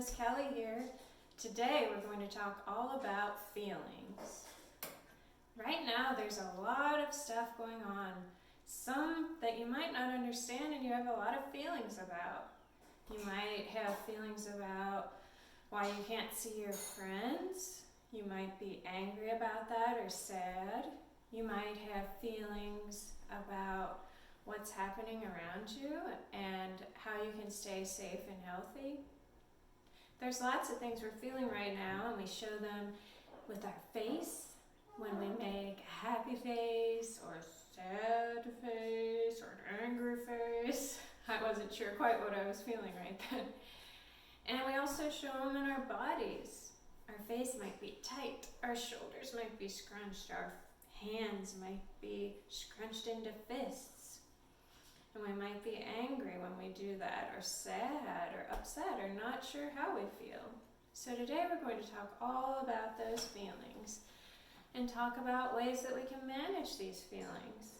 Miss Kelly here. Today we're going to talk all about feelings. Right now there's a lot of stuff going on. Some that you might not understand and you have a lot of feelings about. You might have feelings about why you can't see your friends. You might be angry about that or sad. You might have feelings about what's happening around you and how you can stay safe and healthy. There's lots of things we're feeling right now, and we show them with our face when we make a happy face or a sad face or an angry face. I wasn't sure quite what I was feeling right then. And we also show them in our bodies. Our face might be tight, our shoulders might be scrunched, our hands might be scrunched into fists. And we might be angry when we do that, or sad, or upset, or not sure how we feel. So today we're going to talk all about those feelings and talk about ways that we can manage these feelings.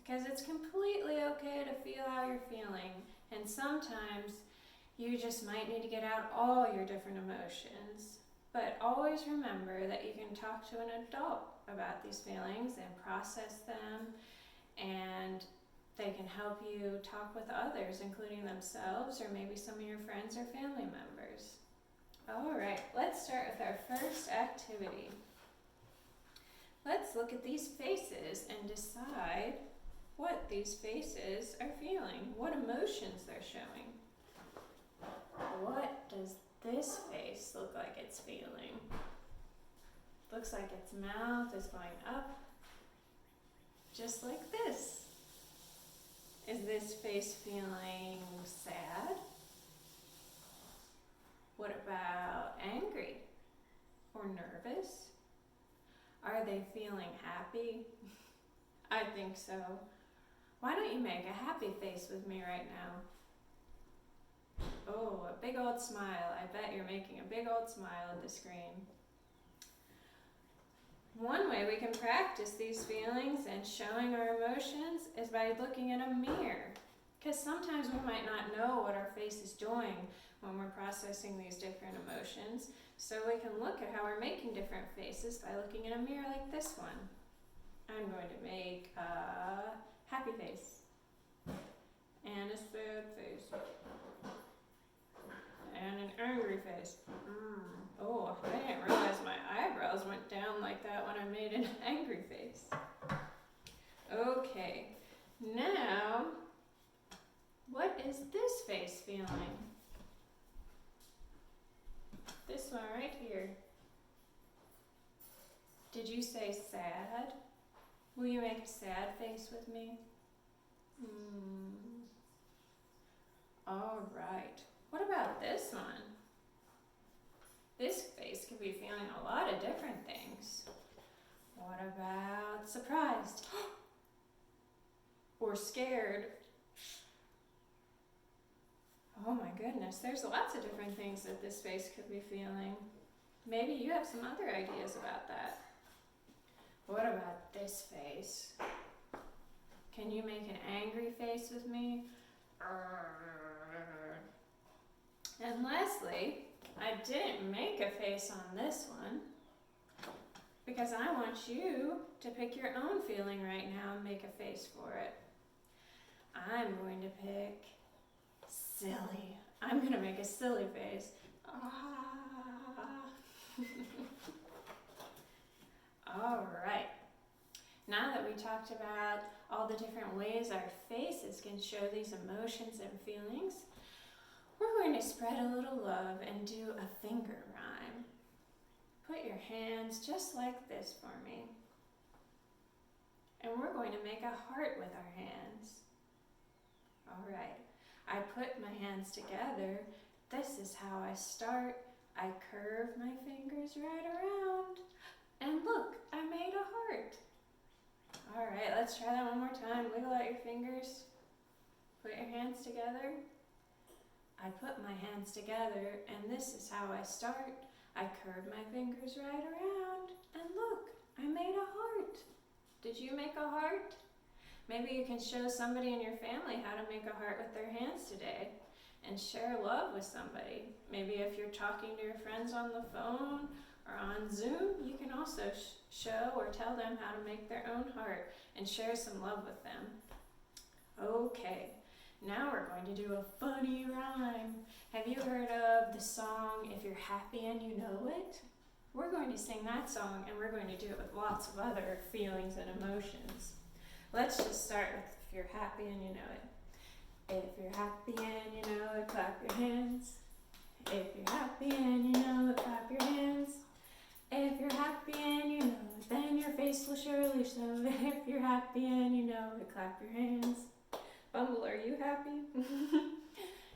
Because it's completely okay to feel how you're feeling, and sometimes you just might need to get out all your different emotions. But always remember that you can talk to an adult about these feelings and process them, and they can help you talk with others, including themselves or maybe some of your friends or family members. All right, let's start with our first activity. Let's look at these faces and decide what these faces are feeling, what emotions they're showing. What does this face look like it's feeling? Looks like its mouth is going up, just like this. Is this face feeling sad? What about angry or nervous? Are they feeling happy? I think so. Why don't you make a happy face with me right now? Oh, a big old smile. I bet you're making a big old smile at the screen. One way we can practice these feelings and showing our emotions is by looking in a mirror. Because sometimes we might not know what our face is doing when we're processing these different emotions. So we can look at how we're making different faces by looking in a mirror like this one. I'm going to make a happy face and a sad face and an angry face. Oh, I didn't realize my eyebrows went down like that when I made an angry face. Okay, now, what is this face feeling? This one right here. Did you say sad? Will you make a sad face with me? All right. What about this one? This face could be feeling a lot of different things. What about surprised? Or scared? Oh my goodness, there's lots of different things that this face could be feeling. Maybe you have some other ideas about that. What about this face? Can you make an angry face with me? And lastly, I didn't make a face on this one because I want you to pick your own feeling right now and make a face for it. I'm going to pick silly. I'm going to make a silly face. All right. Now that we talked about all the different ways our faces can show these emotions and feelings, we're going to spread a little love and do a finger rhyme. Put your hands just like this for me. And we're going to make a heart with our hands. All right. I put my hands together. This is how I start. I curve my fingers right around. And look, I made a heart. All right, let's try that one more time. Wiggle out your fingers. Put your hands together. I put my hands together, and this is how I start. I curve my fingers right around, and look, I made a heart. Did you make a heart? Maybe you can show somebody in your family how to make a heart with their hands today. and share love with somebody. Maybe if you're talking to your friends on the phone or on Zoom, you can also show or tell them how to make their own heart and share some love with them. Okay, now we're going to do a funny rhyme. Have you heard of the song, If You're Happy and You Know It? We're going to sing that song, and we're going to do it with lots of other feelings and emotions. Let's just start with If You're Happy and You Know It. If you're happy and you know it, clap your hands. If you're happy and you know it, clap your hands. If you're happy and you know it, then your face will surely show it. If you're happy and you know it, clap your hands. Bumble, are you happy?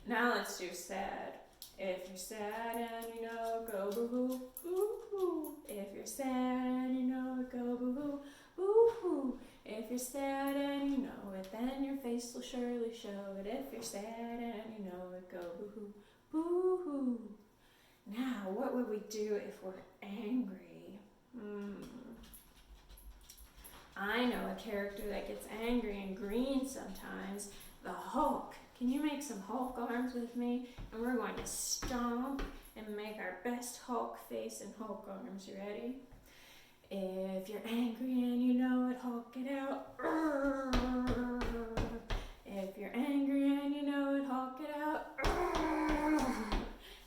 Now let's do sad. If you're sad and you know it, go boo-hoo, boo-hoo. If you're sad and you know it, go boo-hoo, boo-hoo. If you're sad and you know it, then your face will surely show it. If you're sad and you know it, go boo-hoo, boo-hoo. Now, what would we do if we're angry? I know a character that gets angry and green sometimes, the Hulk. Can you make some Hulk arms with me? And we're going to stomp and make our best Hulk face and Hulk arms. You ready? If you're angry and you know it, Hulk it out. If you're angry and you know it, Hulk it out.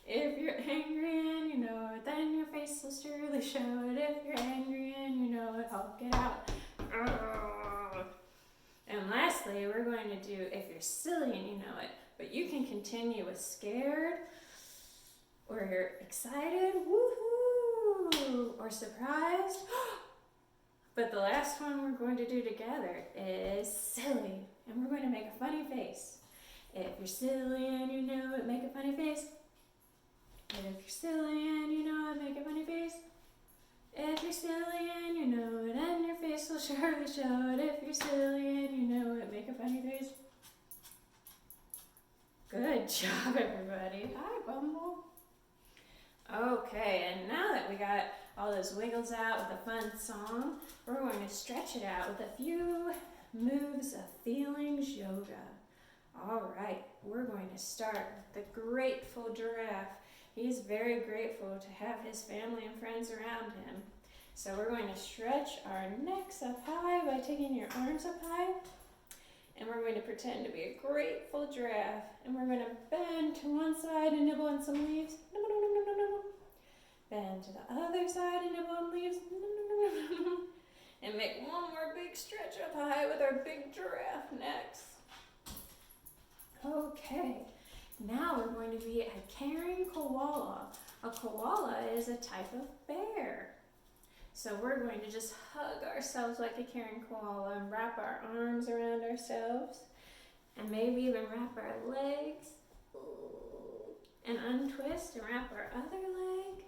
If you're angry and you know it, then your face will surely show it. If you're angry and you know it, Hulk it out. And lastly, we're going to do if you're silly and you know it, but you can continue with scared, or you're excited, woohoo, or surprised. But the last one we're going to do together is silly, and we're going to make a funny face. If you're silly and you know it, make a funny face. And if you're silly and you know it, make a funny face. If you're silly and you know it, and your face will surely show it. If you're silly and you know it, make a funny face. Good job, everybody. Hi, Bumble. Okay, and now that we got all those wiggles out with a fun song, we're going to stretch it out with a few moves of feelings yoga. All right, we're going to start with the grateful giraffe. He's very grateful to have his family and friends around him. So we're going to stretch our necks up high by taking your arms up high. And we're going to pretend to be a grateful giraffe. And we're going to bend to one side and nibble on some leaves. Bend to the other side and nibble on leaves. And make one more big stretch up high with our big giraffe necks. Okay. Now we're going to be a caring koala. A koala is a type of bear. So we're going to just hug ourselves like a caring koala and wrap our arms around ourselves and maybe even wrap our legs and untwist and wrap our other leg.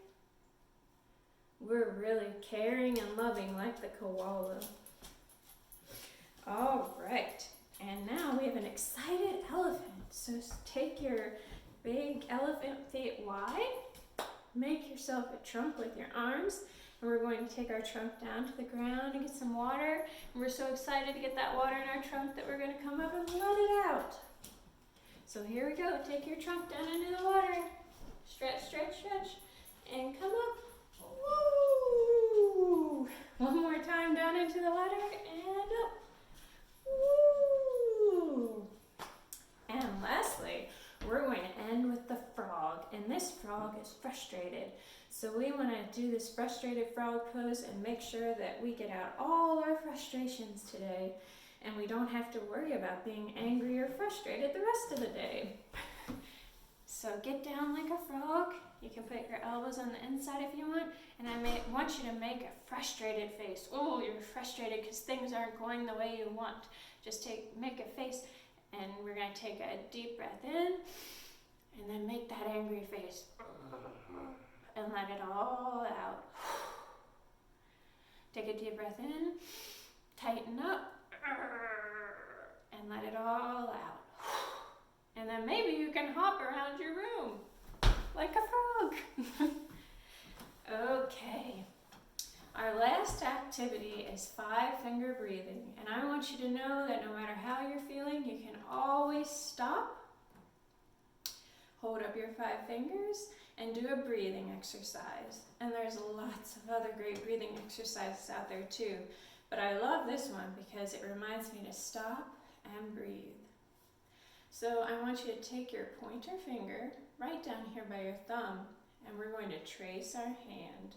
We're really caring and loving like the koala. All right. And now we have an excited elephant. So take your big elephant feet wide, make yourself a trunk with your arms, and we're going to take our trunk down to the ground and get some water. And we're so excited to get that water in our trunk that we're going to come up and let it out. So here we go. Take your trunk down into the water. Stretch, stretch, stretch, and come up. Woo! One more time down into the water and up. Woo! And lastly, we're going to end with the frog, and this frog is frustrated. So we want to do this frustrated frog pose and make sure that we get out all our frustrations today, and we don't have to worry about being angry or frustrated the rest of the day. So get down like a frog. You can put your elbows on the inside if you want, and I want you to make a frustrated face. Oh, you're frustrated because things aren't going the way you want. Just make a face. And we're going to take a deep breath in and then make that angry face and let it all out. Take a deep breath in, tighten up, and let it all out. And then maybe you can hop around your room like a frog. Okay. Our last activity is 5-finger breathing, and I want you to know that no matter how you're feeling, you can always stop hold up your 5 fingers and do a breathing exercise. And there's lots of other great breathing exercises out there too. But I love this one because it reminds me to stop and breathe. So I want you to take your pointer finger right down here by your thumb, and we're going to trace our hand.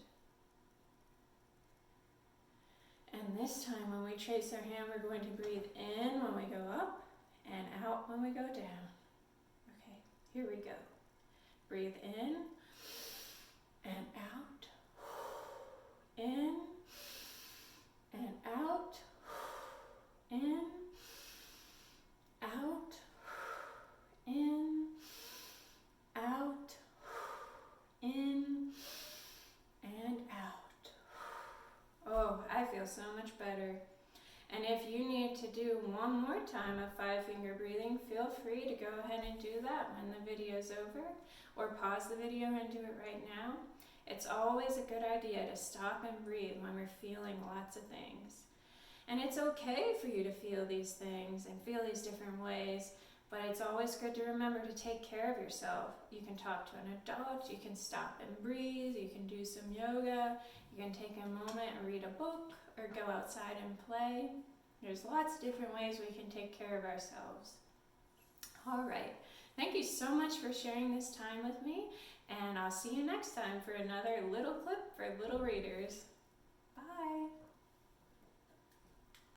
And this time when we trace our hand, we're going to breathe in when we go up and out when we go down. Okay, here we go. Breathe in and out, in and out, in, out, in, out, in, and out. Oh, I feel so much better. And if you need to do one more time of 5-finger breathing, feel free to go ahead and do that when the video's over, or pause the video and do it right now. It's always a good idea to stop and breathe when we're feeling lots of things. And it's okay for you to feel these things and feel these different ways, but it's always good to remember to take care of yourself. You can talk to an adult, you can stop and breathe, you can do some yoga, you can take a moment and read a book, or go outside and play. There's lots of different ways we can take care of ourselves. All right, thank you so much for sharing this time with me, and I'll see you next time for another little clip for little readers. Bye.